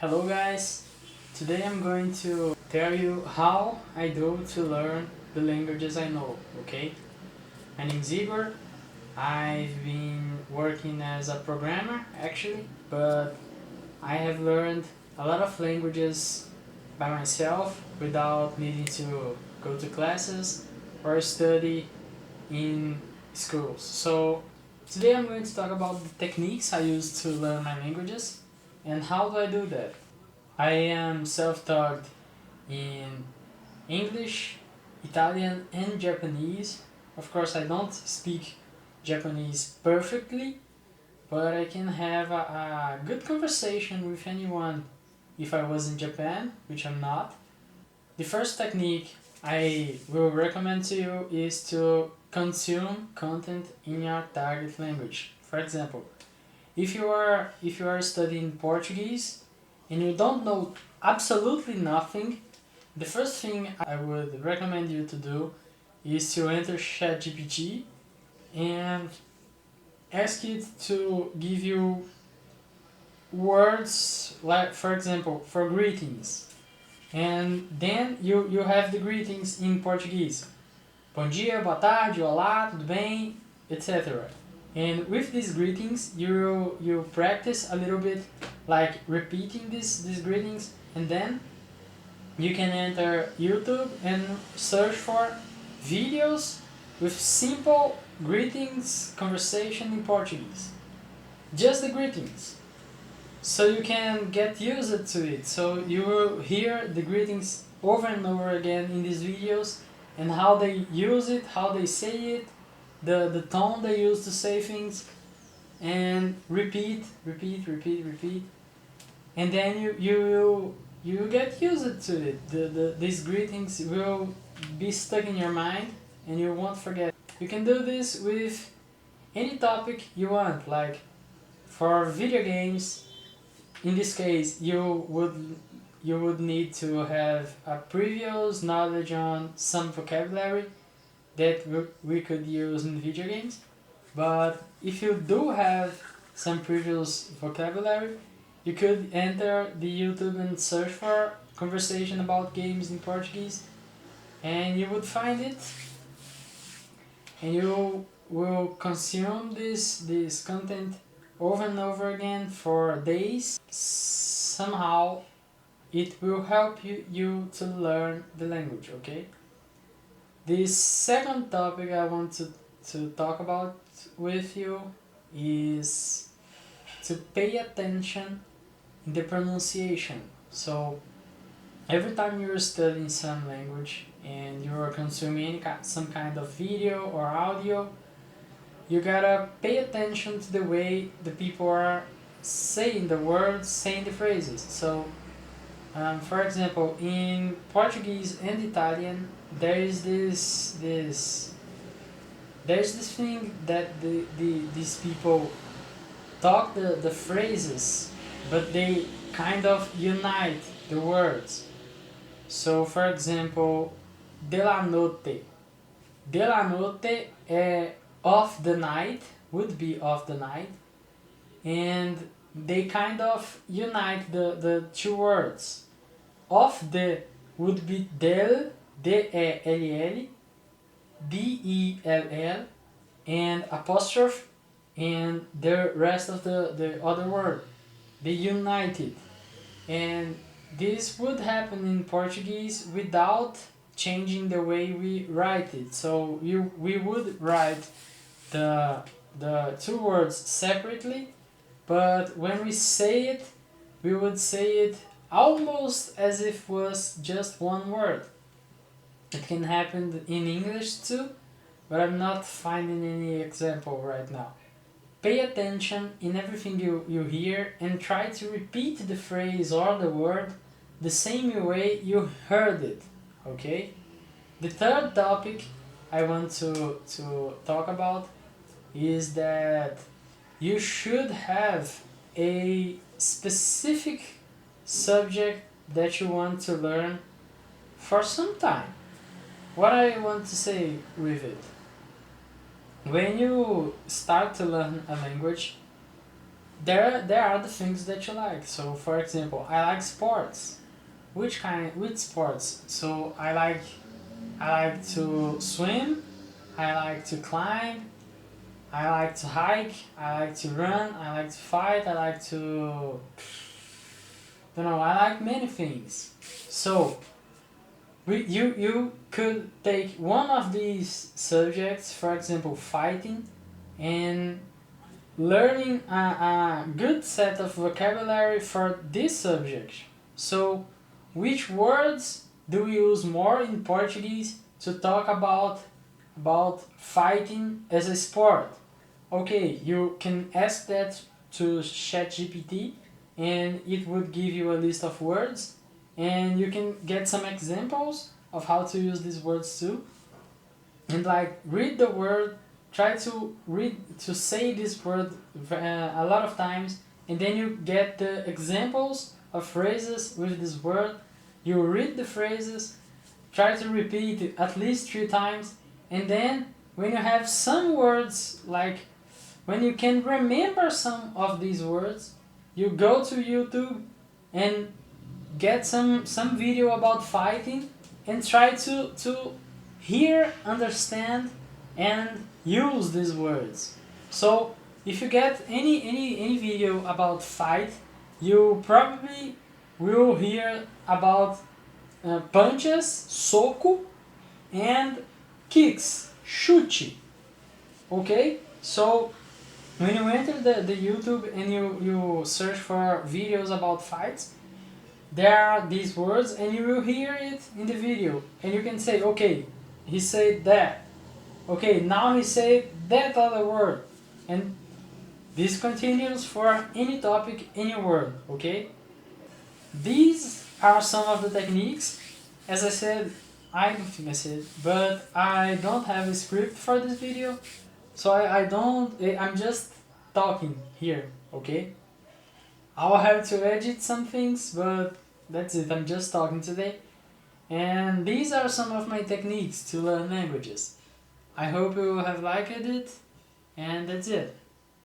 Hello guys, today I'm going to tell you how I do to learn the languages I know, okay? My name's Igor. I've been working as a programmer actually, but I have learned a lot of languages by myself without needing to go to classes or study in schools. So today I'm going to talk about the techniques I use to learn my languages and how do I do that. I am self-taught in English, Italian and Japanese. Of course I don't speak Japanese perfectly, but I can have a good conversation with anyone if I was in Japan, which I'm not. The first technique I will recommend to you is to consume content in your target language. For example, if you are studying Portuguese and you don't know absolutely nothing, the first thing I would recommend you to do is to enter ChatGPT and ask it to give you words like, for example, for greetings. And then you have the greetings in Portuguese. Bom dia, boa tarde, olá, tudo bem, etc. And with these greetings, you practice a little bit, like repeating these greetings, and then you can enter YouTube and search for videos with simple greetings conversation in Portuguese. Just the greetings. So you can get used to it. So you will hear the greetings over and over again in these videos and how they use it, how they say it, the tone they use to say things, and repeat. And then you get used to it. These greetings will be stuck in your mind and you won't forget. You can do this with any topic you want, like for video games. In this case, you would need to have a previous knowledge on some vocabulary that we could use in video games. But if you do have some previous vocabulary, you could enter the YouTube and search for conversation about games in Portuguese, and you would find it, and you will consume this content over and over again for days. Somehow it will help you to learn the language, okay? The second topic I want to talk about with you is to pay attention in the pronunciation. So every time you're studying some language and you're consuming some kind of video or audio, you gotta pay attention to the way the people are saying the words, saying the phrases. So, for example, in Portuguese and Italian, there is there's this thing that these people talk the phrases, but they kind of unite the words. So, for example, de la notte. De la notte of the night would be of the night, and they kind of unite the two words. Of the would be del, D-E-L-L, D-E-L-L, and apostrophe, and the rest of the other word. They united. And this would happen in Portuguese without changing the way we write it. So we would write the two words separately, but when we say it, we would say it almost as if it was just one word. It can happen in English too, but I'm not finding any example right now. Pay attention in everything you hear and try to repeat the phrase or the word the same way you heard it, okay? The third topic I want to talk about is that you should have a specific subject that you want to learn for some time. What I want to say with it: when you start to learn a language, there are the things that you like. So for example, I like sports. Which sports? So I like to swim, I like to climb, I like to hike, I like to run, I like to fight, I like to, you know, I like many things. So you could take one of these subjects, for example, fighting, and learning a good set of vocabulary for this subject. So, which words do we use more in Portuguese to talk about fighting as a sport? Okay, you can ask that to ChatGPT, and it would give you a list of words, and you can get some examples of how to use these words too, and like read the word, try to read to say this word a lot of times, and then you get the examples of phrases with this word. You read the phrases, try to repeat it at least 3 times, and then when you have some words, like when you can remember some of these words, you go to YouTube and get some video about fighting, and try to hear, understand, and use these words. So if you get any video about fight, you probably will hear about punches, soco, and kicks, chute. Okay? So when you enter the YouTube and you search for videos about fights, there are these words and you will hear it in the video, and you can say, okay, he said that, okay, now he said that other word, and this continues for any topic, any word. Okay, these are some of the techniques. As I said, I don't think I said, but I don't have a script for this video, so I'm just talking here. Okay, I'll have to edit some things, but that's it. I'm just talking today. And these are some of my techniques to learn languages. I hope you have liked it, and that's it.